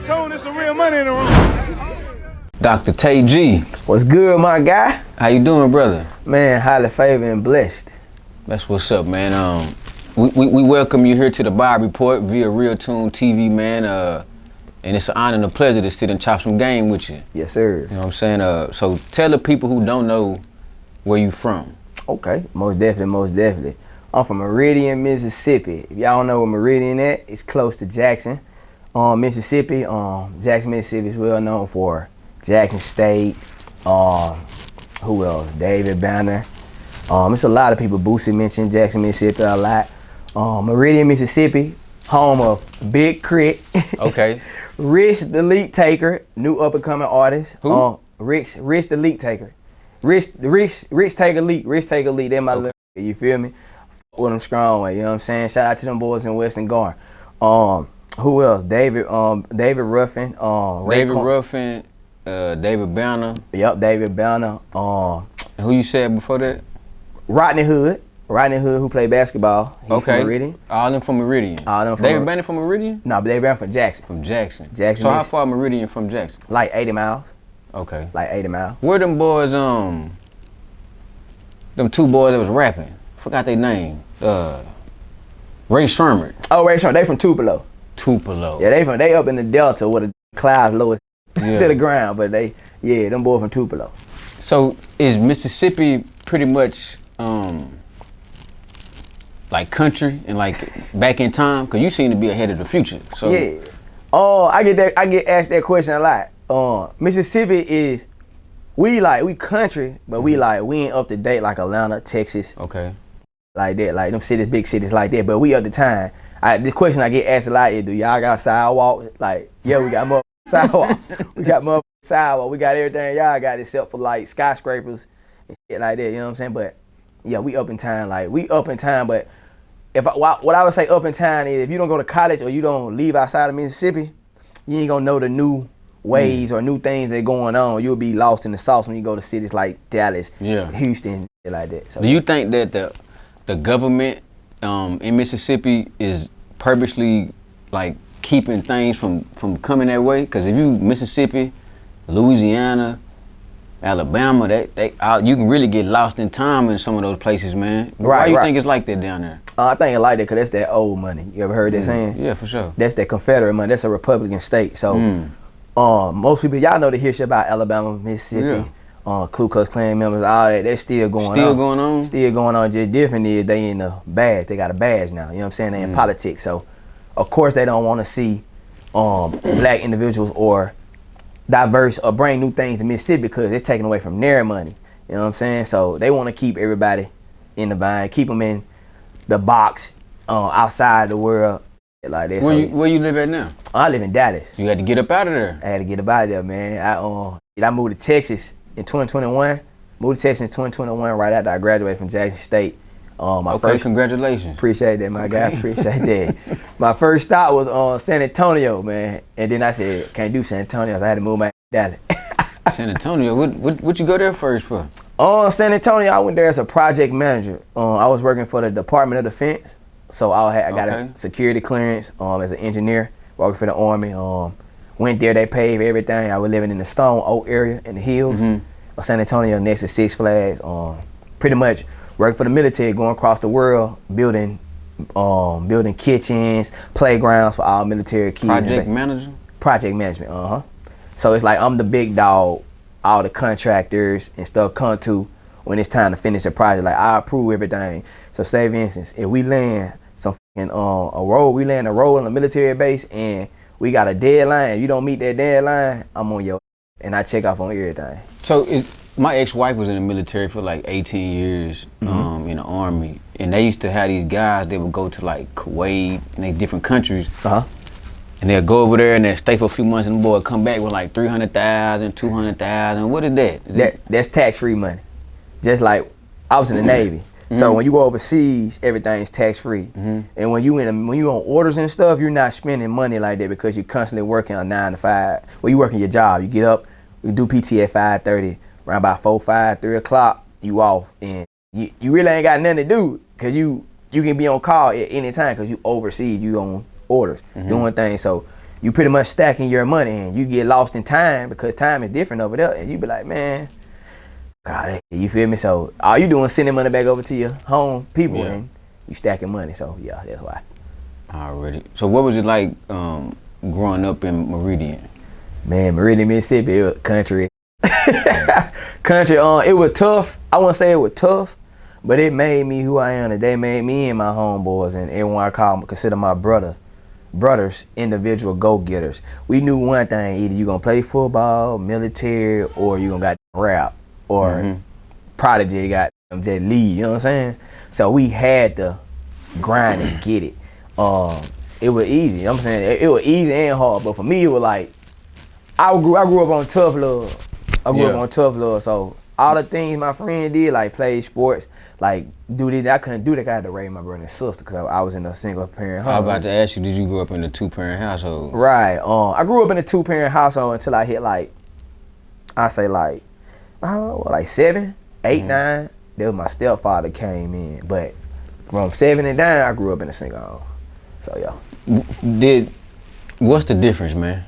Tone, it's some real money in the room. Dr. Tay G. What's good, my guy? How you doing, brother? Man, highly favored and blessed. That's what's up, man. We welcome you here to the Bob Report via RealToonTV, man. And it's an honor and a pleasure to sit and chop some game with you. Yes, sir. You know what I'm saying? So tell the people who don't know where you from. Okay. Most definitely. I'm from Meridian, Mississippi. If y'all don't know where Meridian at, it's close to Jackson, Mississippi. Jackson, Mississippi is well known for Jackson State. Who else? David Banner. It's a lot of people. Boosie mentioned Jackson, Mississippi a lot. Meridian, Mississippi, home of Big Crit. Okay. Rich the Leak Taker, new up and coming artist. Who? Rich the Leak Taker. Rich Taker Leak. They're my little, you feel me? With them strong way, you know what I'm saying? Shout out to them boys in Western Garden. Who else? David Ruffin. David Ruffin, David Banner. Yep, David Banner. Who you said before that? Rodney Hood, who played basketball. He's from Meridian. All them from Meridian. David Banner from Meridian? No, but David Banner from Jackson. From Jackson. So how far Meridian from Jackson? Like 80 miles. Okay. Like 80 miles. Where them boys, them two boys that was rapping? Forgot their name. Ray Sherman. Oh, Ray Sherman. They from Tupelo. Tupelo. Yeah, they up in the Delta where the clouds lowest to the ground, but them boys from Tupelo. So is Mississippi pretty much like country and like back in time? Cause you seem to be ahead of the future. So yeah. I get asked that question a lot. Mississippi is we country, but we ain't up to date like Atlanta, Texas. Okay. Like that, like them cities, big cities like that. But we up to time. The question I get asked a lot is, do y'all got sidewalks? Like, yeah, we got more sidewalks. We got more sidewalks. We got everything y'all got except for like skyscrapers and shit like that. You know what I'm saying? But yeah, we up in time. Like we up in time. But what I would say up in time is if you don't go to college or you don't leave outside of Mississippi, you ain't gonna know the new ways or new things that are going on. You'll be lost in the sauce when you go to cities like Dallas, Houston, shit like that. So, do you think that the government in Mississippi is purposely like keeping things from coming that way? Because if you Mississippi, Louisiana, Alabama, you can really get lost in time in some of those places, man. Why do you think it's like that down there? I think it's like that because that's that old money. You ever heard that saying? Yeah, for sure. That's that Confederate money. That's a Republican state. So most people, y'all know to hear shit about Alabama, Mississippi, Ku Klux Klan members, all that. That's still going on. Still going on. Just different is they in the badge. They got a badge now. You know what I'm saying? They in politics. So of course they don't want to see black individuals or diverse or bring new things to Mississippi because it's taken away from their money. You know what I'm saying? So they want to keep everybody in the bind, keep them in the box outside the world like that. Where you live at now? I live in Dallas. You had to get up out of there. I had to get up out of there, man. I moved to Texas in 2021. Moved to Texas in 2021 right after I graduated from Jackson State. Congratulations. Appreciate that, my guy. Appreciate that. My first stop was San Antonio, man. And then I said, can't do San Antonio, so I had to move back to Dallas. San Antonio? What you go there first for? San Antonio, I went there as a project manager. I was working for the Department of Defense. So I got a security clearance as an engineer, working for the Army. Went there, they paid everything. I was living in the Stone Oak area in the hills of San Antonio next to Six Flags. Pretty much working for the military, going across the world, building kitchens, playgrounds for all military kids. Project manager? Project management, So it's like I'm the big dog, all the contractors and stuff come to when it's time to finish the project. Like I approve everything. So say for instance, if we land a road on a military base and we got a deadline, if you don't meet that deadline, I'm on your and I check off on everything. So my ex-wife was in the military for like 18 years in the Army, and they used to have these guys that would go to like Kuwait and these different countries, and they'll go over there and they'll stay for a few months, and the boy come back with like 300,000, 200,000. What is that? That's tax-free money. Just like I was in the Navy. So when you go overseas, everything's tax-free. And when you on orders and stuff, you're not spending money like that because you're constantly working a 9 to 5. Well, you working your job. You get up, you do PT at 5:30. Around about 4, 5, 3 o'clock, you off, and you really ain't got nothing to do because you can be on call at any time because you overseas, you on orders, doing things. So you pretty much stacking your money and you get lost in time because time is different over there. And you be like, man, God, you feel me? So all you doing is sending money back over to your home people and you stacking money. So yeah, that's why. Already. So what was it like growing up in Meridian? Man, Meridian, Mississippi, it was country. Country, it was tough. I wouldn't say it was tough, but it made me who I am today. Made me and my homeboys and everyone I consider my brothers, individual go-getters. We knew one thing: either you gonna play football, military, or you gonna got rap, or prodigy got just lead. You know what I'm saying? So we had to grind and get it. It was easy. You know what I'm saying? It was easy and hard, but for me, it was like I grew up on tough love. I grew up on tough love, so all the things my friend did, like play sports, like do this, I couldn't do that. I had to raise my brother and sister because I was in a single parent home. I was about to ask you, did you grow up in a 2-parent household? Right. I grew up in a 2-parent household until I hit like 7, 8, 9. That was my stepfather came in, but from 7 and down, I grew up in a single home. So yeah. What's the difference, man?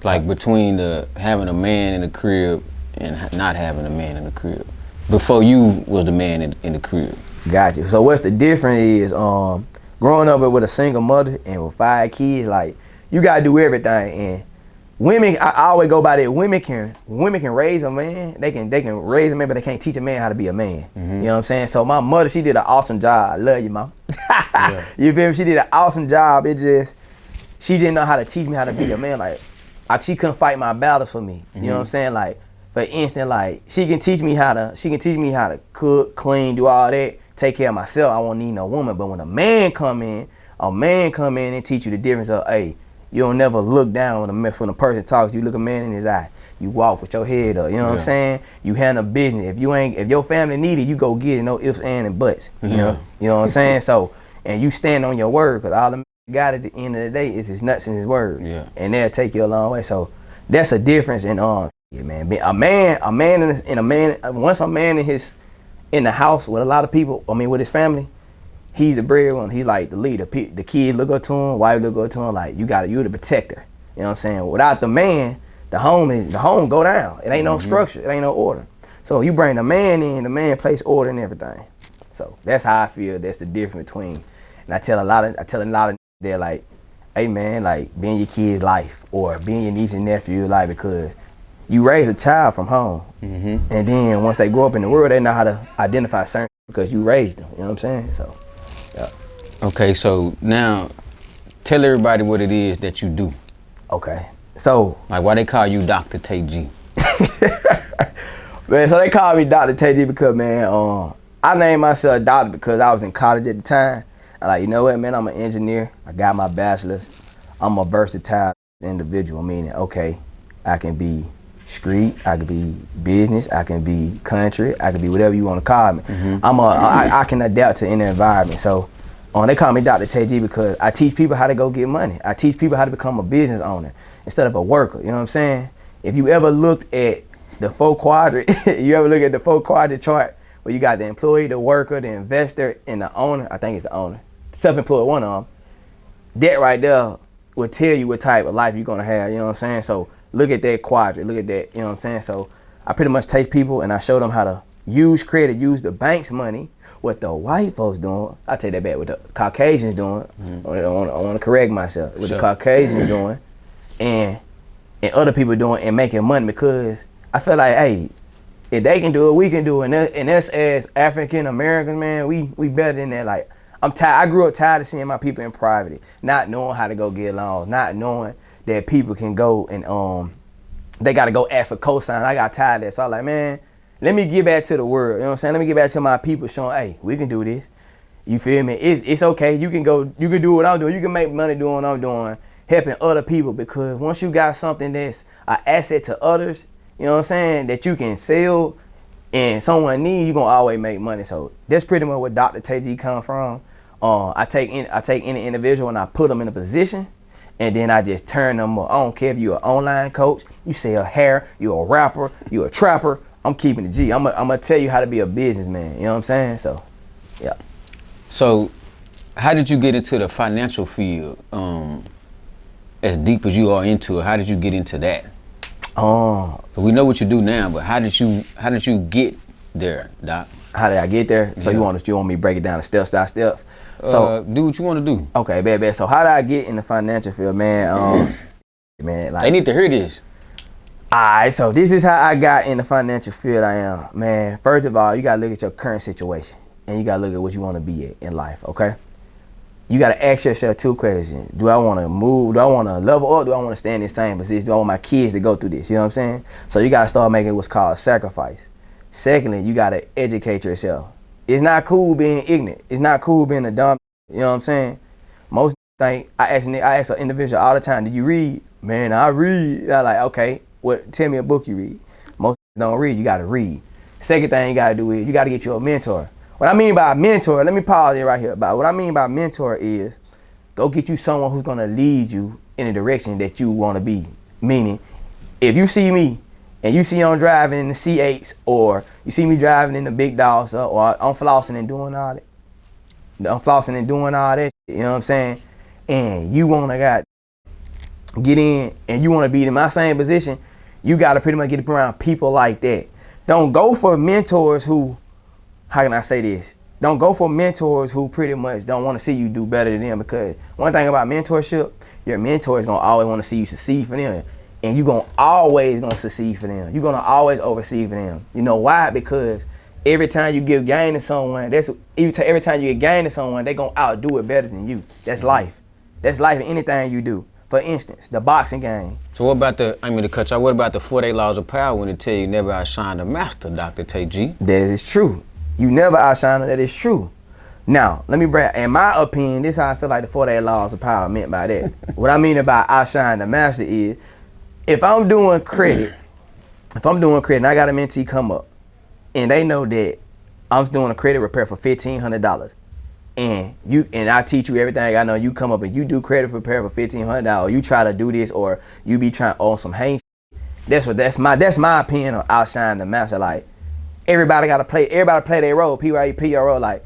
Like between having a man in the crib and not having a man in the crib before you was the man in the crib. Gotcha. So what's the difference is growing up with a single mother and with 5 kids, like you gotta do everything. And women, I always go by that. Women can raise a man. They can raise a man, but they can't teach a man how to be a man. You know what I'm saying? So my mother, she did an awesome job. I love you, mom. You feel me? She did an awesome job. She didn't know how to teach me how to be a man. Like she couldn't fight my battles for me. You know what I'm saying? Like, for instance, like she can teach me how to cook, clean, do all that, take care of myself. I won't need no woman. But when a man come in and teach you the difference of, hey, you don't never look down when a person talks. You look a man in his eye. You walk with your head up. You know what I'm saying? You handle business. If your family need it, you go get it. No ifs, ands, and buts. You know what I'm saying? So, and you stand on your word, because all the God at the end of the day is his nuts and his word. And they'll take you a long way. So that's a difference in man. Once a man in the house with a lot of people, with his family, he's the breadwinner. He's like the leader. The kids look up to him, wife look up to him, like you're the protector. You know what I'm saying? Without the man, the home go down. It ain't no structure, it ain't no order. So you bring the man in, the man place order and everything. So that's how I feel. That's the difference between. And I tell a lot of they're like, hey man, like being your kid's life or being your niece and nephew life, because you raise a child from home, and then once they grow up in the world, they know how to identify certain because you raised them. You know what I'm saying? So, yeah. Okay, so now tell everybody what it is that you do. Okay, so like why they call you Dr. Tay G? Man, so they call me Dr. Tay G because I named myself doctor because I was in college at the time. Like, you know what, man, I'm an engineer. I got my bachelor's. I'm a versatile individual, meaning, okay, I can be street, I can be business, I can be country, I can be whatever you want to call me. I can adapt to any environment. So they call me Dr. Tay G because I teach people how to go get money. I teach people how to become a business owner instead of a worker. You know what I'm saying? If you ever looked at the 4 quadrant, chart where you got the employee, the worker, the investor, and the owner, I think it's the owner. Self-employed, one of them. That right there will tell you what type of life you're gonna have, you know what I'm saying? So look at that quadrant, look at that, you know what I'm saying? So I pretty much take people and I show them how to use credit, use the bank's money, what the white folks doing. I take that back, what the Caucasians doing. I want to correct myself. What the Caucasians doing and other people doing and making money, because I feel like, hey, if they can do it, we can do it. And us as African Americans, man, we better than that. Like, I'm tired. I grew up tired of seeing my people in poverty, not knowing how to go get loans, not knowing that people can go and they got to go ask for cosign. I got tired of that. So I was like, man, let me get back to the world. You know what I'm saying? Let me get back to my people showing, hey, we can do this. You feel me? It's okay. You can do what I'm doing. You can make money doing what I'm doing, helping other people, because once you got something that's an asset to others, you know what I'm saying, that you can sell and someone needs, you're going to always make money. So that's pretty much where Dr. Tay G come from. I take any individual and I put them in a position, and then I just turn them up. I don't care if you're an online coach, you sell hair, you're a rapper, you're a trapper, I'm keeping the G. I'm gonna tell you how to be a businessman, you know what I'm saying? So, yeah. So, how did you get into the financial field? as deep as you are into it, how did you get into that? We know what you do now, but how did you get there, Doc? How did I get there? So you want me to break it down to steps? So do what you want to do. Okay, bad. So how did I get in the financial field, man? Man, like, they need to hear this. Alright, so this is how I got in the financial field. I am, man. First of all, you gotta look at your current situation, and you gotta look at what you want to be at in life. Okay. You gotta ask yourself 2 questions. Do I want to move? Do I want to level up? Do I want to stay in the same position? Do I want my kids to go through this? You know what I'm saying? So you gotta start making what's called sacrifice. Secondly, you gotta educate yourself. It's not cool being ignorant. It's not cool being a dumb. You know what I'm saying? Most thing I ask an individual all the time, "Did you read?" Man, I read. I'm like, okay, tell me a book you read. Most don't read. You gotta read. Second thing you gotta do is you gotta get you a mentor. What I mean by mentor, let me pause it right here. What I mean by mentor is go get you someone who's gonna lead you in the direction that you want to be. Meaning, if you see me and you see I'm driving in the C8s, or you see me driving in the big dogs, or I'm flossing and doing all that. I'm flossing and doing all that, you know what I'm saying? And you wanna get in and you wanna be in my same position, you gotta pretty much get around people like that. Don't go for mentors who, how can I say this? Don't go for mentors who pretty much don't want to see you do better than them, because one thing about mentorship, your mentor is gonna always want to see you succeed for them, and you're gonna always succeed for them. You're gonna always oversee for them. You know why? Because every time you give gain to someone, every time you get gain to someone, they're gonna outdo it better than you. That's life. That's life in anything you do. For instance, the boxing game. So what about what about the 48 laws of power when they tell you never outshine the master, Dr. Tay G? That is true. You never outshine it. That is true. Now, let me brag. In my opinion, this is how I feel like the 48 laws of power meant by that. What I mean about outshine the master is, if I'm doing credit, and I got a mentee come up, and they know that I'm doing a credit repair for $1,500, and I teach you everything I know, you come up and you do credit repair for $1,500, or you try to do this, or you be trying on some hang. That's my opinion on outshine the master. Like, everybody play their role, P-R-O. Like,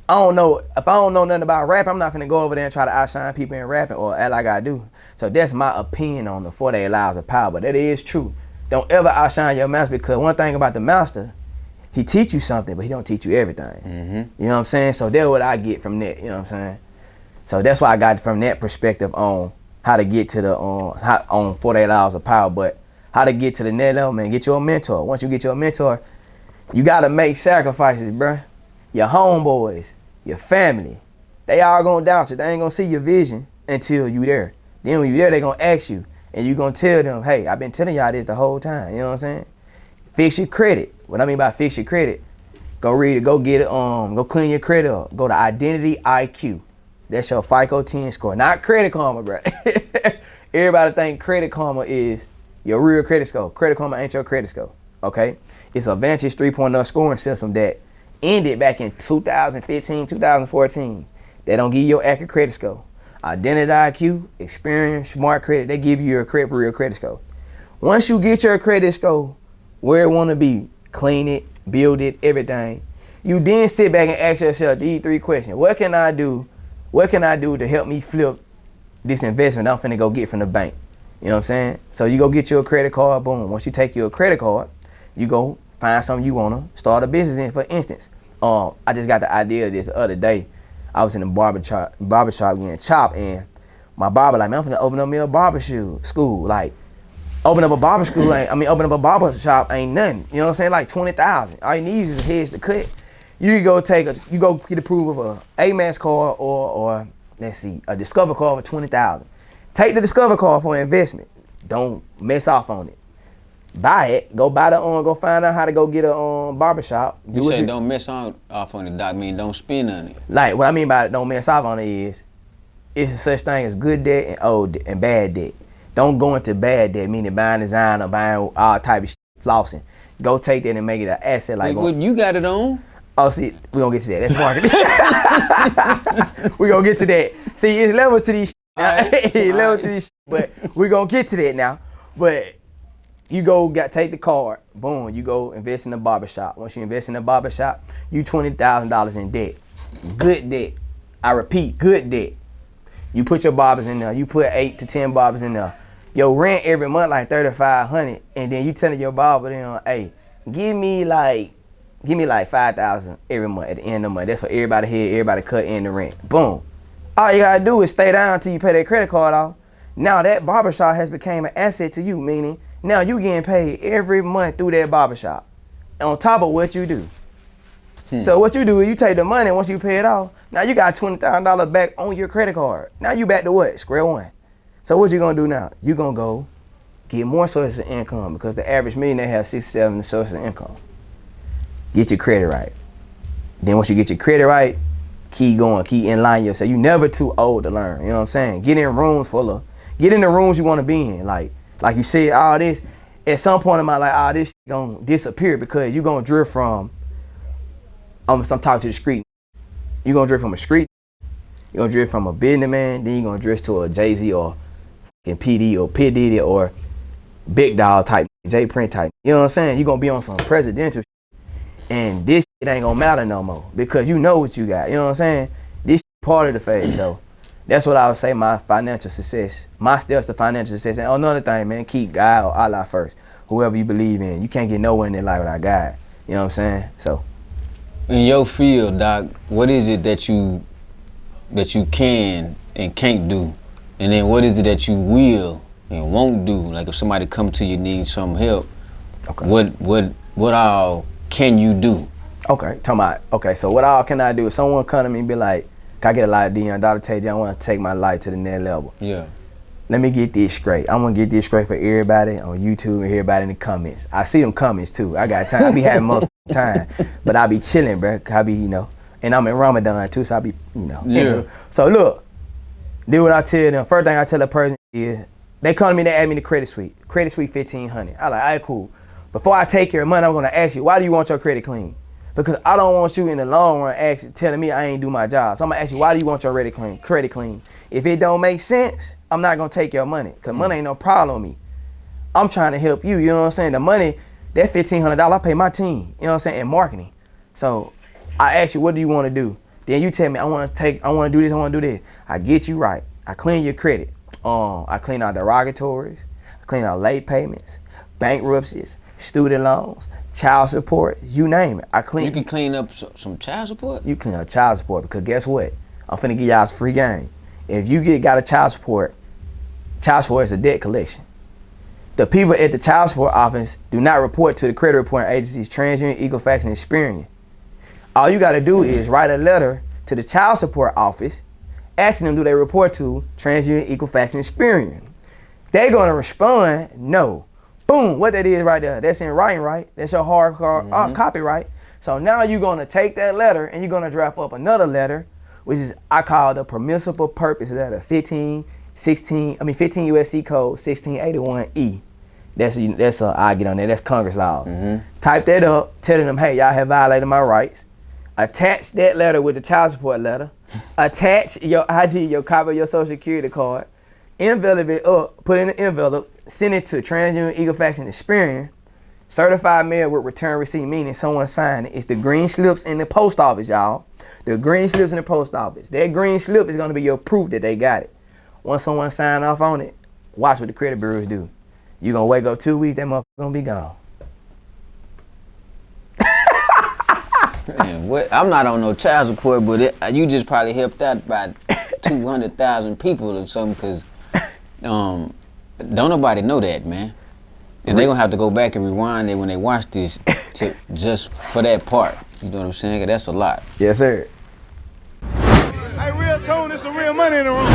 I don't know, if I don't know nothing about rap, I'm not finna go over there and try to outshine people in rapping or act like I do. So that's my opinion on the 48 laws of power, but that is true. Don't ever outshine your master, because one thing about the master, he teach you something, but he don't teach you everything. Mm-hmm. You know what I'm saying? So that's what I get from that, you know what I'm saying? So that's why I got from that perspective on how to get to the, on 48 laws of power, but how to get to the next level, man, get your mentor. Once you get your mentor, you gotta make sacrifices, bruh. Your homeboys, your family, they all gonna doubt you. They ain't gonna see your vision until you there. Then when you there, they gonna ask you, and you gonna tell them, hey, I've been telling y'all this the whole time, you know what I'm saying? Fix your credit. What I mean by fix your credit, go read it, go get it, go clean your credit up. Go to Identity IQ. That's your FICO 10 score, not Credit Karma, bruh. Everybody think Credit Karma is your real credit score. Credit Karma ain't your credit score, okay? It's a Vantage 3.0 scoring system that ended back in 2015, 2014. They don't give you your accurate credit score. Identity IQ, Experience, Smart Credit, they give you your real credit score. Once you get your credit score where it want to be, clean it, build it, everything, you then sit back and ask yourself these 3 questions. What can I do? What can I do to help me flip this investment I'm finna go get from the bank? You know what I'm saying? So you go get your credit card, boom. Once you take your credit card, you go find something you wanna start a business in. For instance, I just got the idea of this the other day. I was in the barbershop getting chopped, and my barber like, man, I'm finna open up me a barber school. Like, open up a barber school, open up a barber shop ain't nothing. You know what I'm saying? Like 20,000. All you need is heads to cut. You go get approved of a AMAX card or let's see, a Discover card for 20,000. Take the Discover card for investment. Don't mess off on it. Buy it. Go buy go find out how to go get a barbershop. You say don't mess off on it, Doc. Mean don't spend on it. Like, what I mean by don't mess off on it is, it's a such thing as good debt and old debt and bad debt. Don't go into bad debt, meaning buying design or buying all type of shit, flossing. Go take that and make it an asset. Like, what you got it on? Oh, see, we're gonna get to that. That's marketing. We're gonna get to that. See, it's levels to these shit. It's levels to these shit, but we're gonna get to that now. But you take the card, boom, you go invest in a barbershop. Once you invest in a barbershop, you $20,000 in debt. Good debt. I repeat, good debt. You put your barbers in there. You put 8 to 10 barbers in there. Your rent every month like $3,500, and then you telling your barber, then, hey, give me like $5,000 every month at the end of the month. That's what everybody here, everybody cut in the rent. Boom. All you gotta do is stay down until you pay that credit card off. Now that barbershop has become an asset to you, meaning now you getting paid every month through that barbershop on top of what you do. So what you do is you take the money, once you pay it off, now you got $20,000 back on your credit card. Now you back to what? Square one. So what you gonna do now? You gonna go get more sources of income, because the average millionaire has 67 sources of income. Get your credit right. Then once you get your credit right, keep going, keep in line yourself. You never too old to learn, you know what I'm saying? Get in the rooms you wanna be in. Like you said, all this, at some point in my life, all this gonna disappear, because you gonna drift from, I'm talking to the street. You gonna drift from a street, you gonna drift from a businessman, then you gonna drift to a Jay Z or PD or P. Diddy or Big Dog type, J Print type. You know what I'm saying? You gonna be on some presidential shit, and this shit ain't gonna matter no more, because you know what you got. You know what I'm saying? This part of the phase. So that's what I would say my financial success, my steps to financial success. And another thing, man, keep God or Allah first. Whoever you believe in. You can't get nowhere in their life without God. You know what I'm saying? So in your field, Doc, what is it that you can and can't do? And then what is it that you will and won't do? Like if somebody come to you need some help, okay, what all can you do? Okay, so what all can I do? If someone come to me and be like, can I get a light Dion, Dr. Tay G, I want to take my life to the next level. Yeah. Let me get this straight. I'm gonna get this straight for everybody on YouTube and everybody in the comments. I see them comments too. I got time. I be having most time, but I be chilling, bro. I be, and I'm in Ramadan too, so I be, Yeah. So look, do what I tell them. First thing I tell a person is, they come to me, they ask me the credit suite 1,500. I like, all right, cool. Before I take your money, I'm gonna ask you, why do you want your credit clean? Because I don't want you in the long run telling me I ain't do my job. So I'm gonna ask you, why do you want your credit clean? If it don't make sense, I'm not gonna take your money, because money ain't no problem with me. I'm trying to help you, you know what I'm saying? The money, that $1,500, I pay my team, you know what I'm saying, in marketing. So I ask you, what do you wanna do? Then you tell me, I wanna do this, I wanna do this. I get you right. I clean your credit. I clean out derogatories, I clean out late payments, bankruptcies, student loans, child support, you name it. You can clean up some child support? You clean up child support, because guess what? I'm finna give y'all some free game. If you got a child support is a debt collection. The people at the child support office do not report to the credit reporting agencies, TransUnion, Equifax, and Experian. All you gotta do is write a letter to the child support office asking them, do they report to TransUnion, Equifax, and Experian? They're gonna respond, no. Boom, what that is right there, that's in writing, right? That's your hard copy, right? So now you're gonna take that letter and you're gonna draft up another letter, which is, I call the permissible purpose letter, 15 USC code 1681E. I get on there, that's Congress law. Type that up, telling them, hey, y'all have violated my rights. Attach that letter with the child support letter. Attach your ID, your copy of your social security card. Envelope it up, put it in the envelope, send it to TransUnion, Equifax, and Experian. Certified mail with return receipt, meaning someone signed it. It's the green slips in the post office, y'all. The green slips in the post office. That green slip is gonna be your proof that they got it. Once someone sign off on it, watch what the credit bureaus do. You gonna wake up 2 weeks, that motherfucker gonna be gone. Man, I'm not on no child support, but you just probably helped out by 200,000 people or something, because don't nobody know that, man. And they gonna have to go back and rewind it when they watch this just for that part. You know what I'm saying? 'Cause that's a lot. Yes, sir. Hey, real tone, there's some real money in the room.